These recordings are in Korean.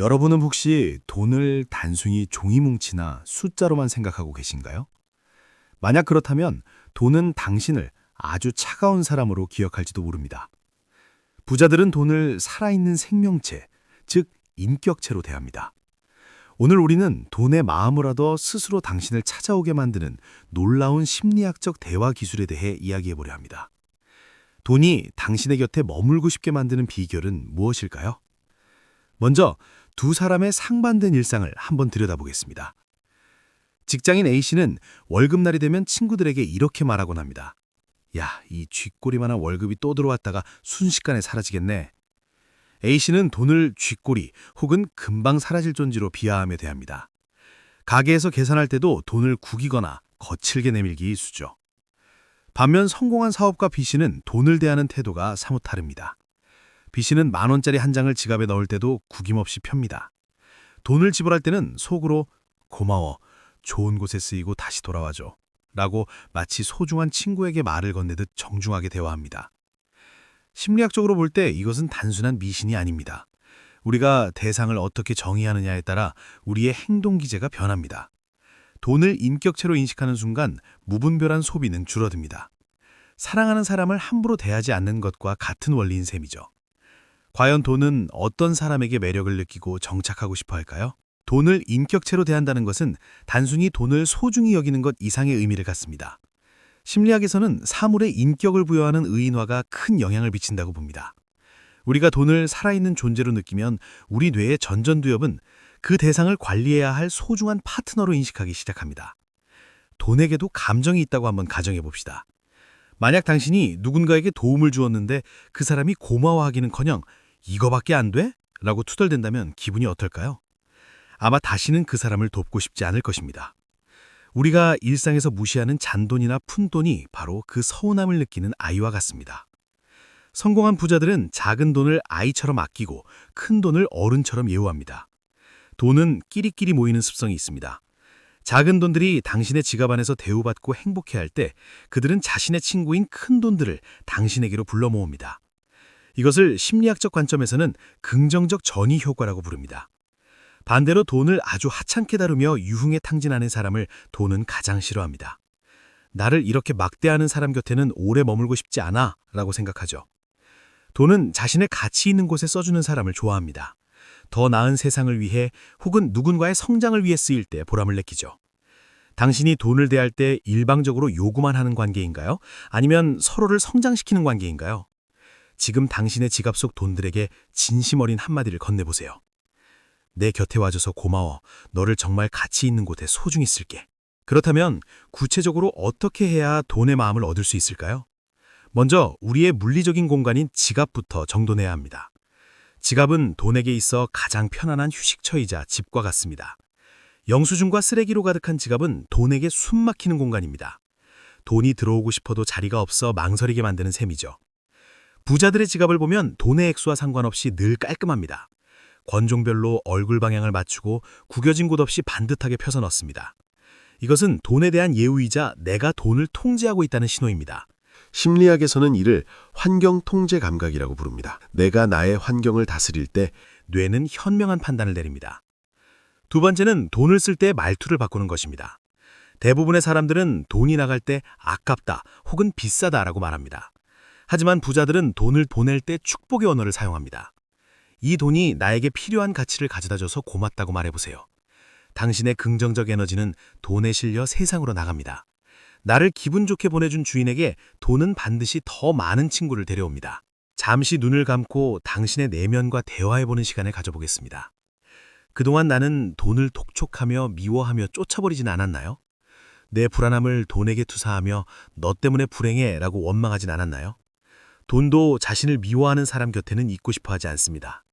여러분은 혹시 돈을 단순히 종이뭉치나 숫자로만 생각하고 계신가요? 만약 그렇다면 돈은 당신을 아주 차가운 사람으로 기억할지도 모릅니다. 부자들은 돈을 살아있는 생명체, 즉 인격체로 대합니다. 오늘 우리는 돈의 마음을 얻어 스스로 당신을 찾아오게 만드는 놀라운 심리학적 대화 기술에 대해 이야기해 보려 합니다. 돈이 당신의 곁에 머물고 싶게 만드는 비결은 무엇일까요? 먼저 두 사람의 상반된 일상을 한번 들여다보겠습니다. 직장인 A씨는 월급날이 되면 친구들에게 이렇게 말하곤 합니다. 야, 이 쥐꼬리만한 월급이 또 들어왔다가 순식간에 사라지겠네. A씨는 돈을 쥐꼬리 혹은 금방 사라질 존재로 비하하며 대합니다. 가게에서 계산할 때도 돈을 구기거나 거칠게 내밀기 일쑤죠. 반면 성공한 사업가 B씨는 돈을 대하는 태도가 사뭇 다릅니다. B씨는 10,000원짜리 한 장을 지갑에 넣을 때도 구김없이 펴니다. 돈을 지불할 때는 속으로 고마워, 좋은 곳에 쓰이고 다시 돌아와줘 라고 마치 소중한 친구에게 말을 건네듯 정중하게 대화합니다. 심리학적으로 볼 때 이것은 단순한 미신이 아닙니다. 우리가 대상을 어떻게 정의하느냐에 따라 우리의 행동 기제가 변합니다. 돈을 인격체로 인식하는 순간 무분별한 소비는 줄어듭니다. 사랑하는 사람을 함부로 대하지 않는 것과 같은 원리인 셈이죠. 과연 돈은 어떤 사람에게 매력을 느끼고 정착하고 싶어 할까요? 돈을 인격체로 대한다는 것은 단순히 돈을 소중히 여기는 것 이상의 의미를 갖습니다. 심리학에서는 사물에 인격을 부여하는 의인화가 큰 영향을 미친다고 봅니다. 우리가 돈을 살아있는 존재로 느끼면 우리 뇌의 전전두엽은 그 대상을 관리해야 할 소중한 파트너로 인식하기 시작합니다. 돈에게도 감정이 있다고 한번 가정해 봅시다. 만약 당신이 누군가에게 도움을 주었는데 그 사람이 고마워하기는커녕 이거밖에 안 돼? 라고 투덜댄다면 기분이 어떨까요? 아마 다시는 그 사람을 돕고 싶지 않을 것입니다. 우리가 일상에서 무시하는 잔돈이나 푼돈이 바로 그 서운함을 느끼는 아이와 같습니다. 성공한 부자들은 작은 돈을 아이처럼 아끼고 큰 돈을 어른처럼 예우합니다. 돈은 끼리끼리 모이는 습성이 있습니다. 작은 돈들이 당신의 지갑 안에서 대우받고 행복해할 때 그들은 자신의 친구인 큰 돈들을 당신에게로 불러 모읍니다. 이것을 심리학적 관점에서는 긍정적 전이 효과라고 부릅니다. 반대로 돈을 아주 하찮게 다루며 유흥에 탕진하는 사람을 돈은 가장 싫어합니다. 나를 이렇게 막대하는 사람 곁에는 오래 머물고 싶지 않아 라고 생각하죠. 돈은 자신의 가치 있는 곳에 써주는 사람을 좋아합니다. 더 나은 세상을 위해 혹은 누군가의 성장을 위해 쓰일 때 보람을 느끼죠. 당신이 돈을 대할 때 일방적으로 요구만 하는 관계인가요? 아니면 서로를 성장시키는 관계인가요? 지금 당신의 지갑 속 돈들에게 진심 어린 한마디를 건네보세요. 내 곁에 와줘서 고마워. 너를 정말 가치 있는 곳에 소중히 쓸게. 그렇다면 구체적으로 어떻게 해야 돈의 마음을 얻을 수 있을까요? 먼저 우리의 물리적인 공간인 지갑부터 정돈해야 합니다. 지갑은 돈에게 있어 가장 편안한 휴식처이자 집과 같습니다. 영수증과 쓰레기로 가득한 지갑은 돈에게 숨 막히는 공간입니다. 돈이 들어오고 싶어도 자리가 없어 망설이게 만드는 셈이죠. 부자들의 지갑을 보면 돈의 액수와 상관없이 늘 깔끔합니다. 권종별로 얼굴 방향을 맞추고 구겨진 곳 없이 반듯하게 펴서 넣습니다. 이것은 돈에 대한 예우이자 내가 돈을 통제하고 있다는 신호입니다. 심리학에서는 이를 환경 통제 감각이라고 부릅니다. 내가 나의 환경을 다스릴 때 뇌는 현명한 판단을 내립니다. 두 번째는 돈을 쓸 때 말투를 바꾸는 것입니다. 대부분의 사람들은 돈이 나갈 때 아깝다 혹은 비싸다라고 말합니다. 하지만 부자들은 돈을 보낼 때 축복의 언어를 사용합니다. 이 돈이 나에게 필요한 가치를 가져다줘서 고맙다고 말해보세요. 당신의 긍정적 에너지는 돈에 실려 세상으로 나갑니다. 나를 기분 좋게 보내준 주인에게 돈은 반드시 더 많은 친구를 데려옵니다. 잠시 눈을 감고 당신의 내면과 대화해보는 시간을 가져보겠습니다. 그동안 나는 돈을 독촉하며 미워하며 쫓아버리진 않았나요? 내 불안함을 돈에게 투사하며 너 때문에 불행해 라고 원망하진 않았나요? 돈도 자신을 미워하는 사람 곁에는 있고 싶어 하지 않습니다.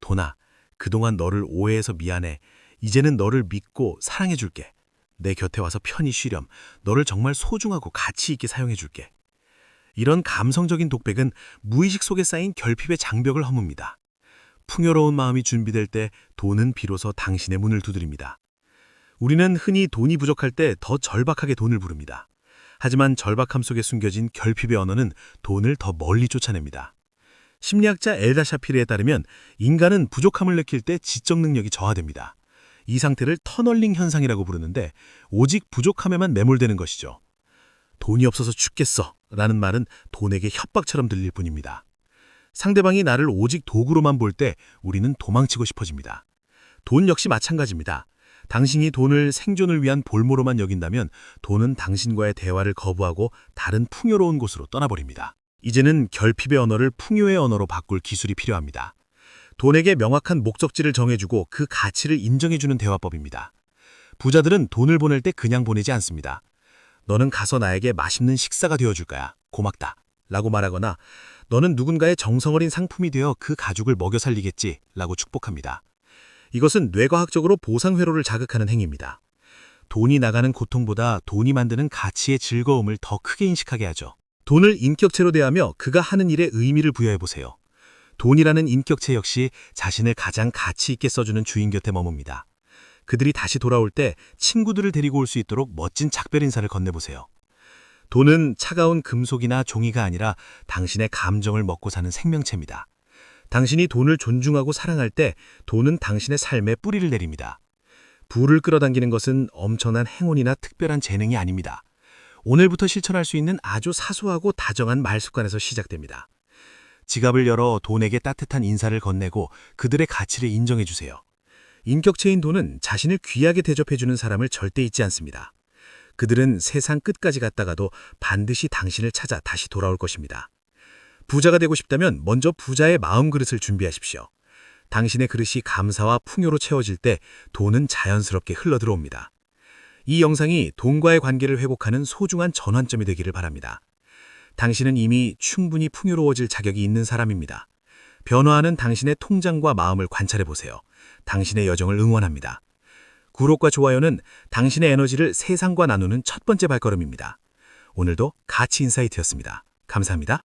돈아, 그동안 너를 오해해서 미안해. 이제는 너를 믿고 사랑해줄게. 내 곁에 와서 편히 쉬렴. 너를 정말 소중하고 가치 있게 사용해줄게. 이런 감성적인 독백은 무의식 속에 쌓인 결핍의 장벽을 허뭅니다. 풍요로운 마음이 준비될 때 돈은 비로소 당신의 문을 두드립니다. 우리는 흔히 돈이 부족할 때 더 절박하게 돈을 부릅니다. 하지만 절박함 속에 숨겨진 결핍의 언어는 돈을 더 멀리 쫓아냅니다. 심리학자 엘다 샤피르에 따르면 인간은 부족함을 느낄 때 지적 능력이 저하됩니다. 이 상태를 터널링 현상이라고 부르는데 오직 부족함에만 매몰되는 것이죠. 돈이 없어서 죽겠어 라는 말은 돈에게 협박처럼 들릴 뿐입니다. 상대방이 나를 오직 도구로만 볼 때 우리는 도망치고 싶어집니다. 돈 역시 마찬가지입니다. 당신이 돈을 생존을 위한 볼모로만 여긴다면 돈은 당신과의 대화를 거부하고 다른 풍요로운 곳으로 떠나버립니다. 이제는 결핍의 언어를 풍요의 언어로 바꿀 기술이 필요합니다. 돈에게 명확한 목적지를 정해주고 그 가치를 인정해주는 대화법입니다. 부자들은 돈을 보낼 때 그냥 보내지 않습니다. 너는 가서 나에게 맛있는 식사가 되어줄 거야. 고맙다. 라고 말하거나 너는 누군가의 정성 어린 상품이 되어 그 가족을 먹여 살리겠지. 라고 축복합니다. 이것은 뇌과학적으로 보상회로를 자극하는 행위입니다. 돈이 나가는 고통보다 돈이 만드는 가치의 즐거움을 더 크게 인식하게 하죠. 돈을 인격체로 대하며 그가 하는 일에 의미를 부여해보세요. 돈이라는 인격체 역시 자신을 가장 가치 있게 써주는 주인 곁에 머뭅니다. 그들이 다시 돌아올 때 친구들을 데리고 올 수 있도록 멋진 작별 인사를 건네보세요. 돈은 차가운 금속이나 종이가 아니라 당신의 감정을 먹고 사는 생명체입니다. 당신이 돈을 존중하고 사랑할 때 돈은 당신의 삶에 뿌리를 내립니다. 부를 끌어당기는 것은 엄청난 행운이나 특별한 재능이 아닙니다. 오늘부터 실천할 수 있는 아주 사소하고 다정한 말 습관에서 시작됩니다. 지갑을 열어 돈에게 따뜻한 인사를 건네고 그들의 가치를 인정해 주세요. 인격체인 돈은 자신을 귀하게 대접해주는 사람을 절대 잊지 않습니다. 그들은 세상 끝까지 갔다가도 반드시 당신을 찾아 다시 돌아올 것입니다. 부자가 되고 싶다면 먼저 부자의 마음 그릇을 준비하십시오. 당신의 그릇이 감사와 풍요로 채워질 때 돈은 자연스럽게 흘러들어옵니다. 이 영상이 돈과의 관계를 회복하는 소중한 전환점이 되기를 바랍니다. 당신은 이미 충분히 풍요로워질 자격이 있는 사람입니다. 변화하는 당신의 통장과 마음을 관찰해보세요. 당신의 여정을 응원합니다. 구독과 좋아요는 당신의 에너지를 세상과 나누는 첫 번째 발걸음입니다. 오늘도 가치 인사이트였습니다. 감사합니다.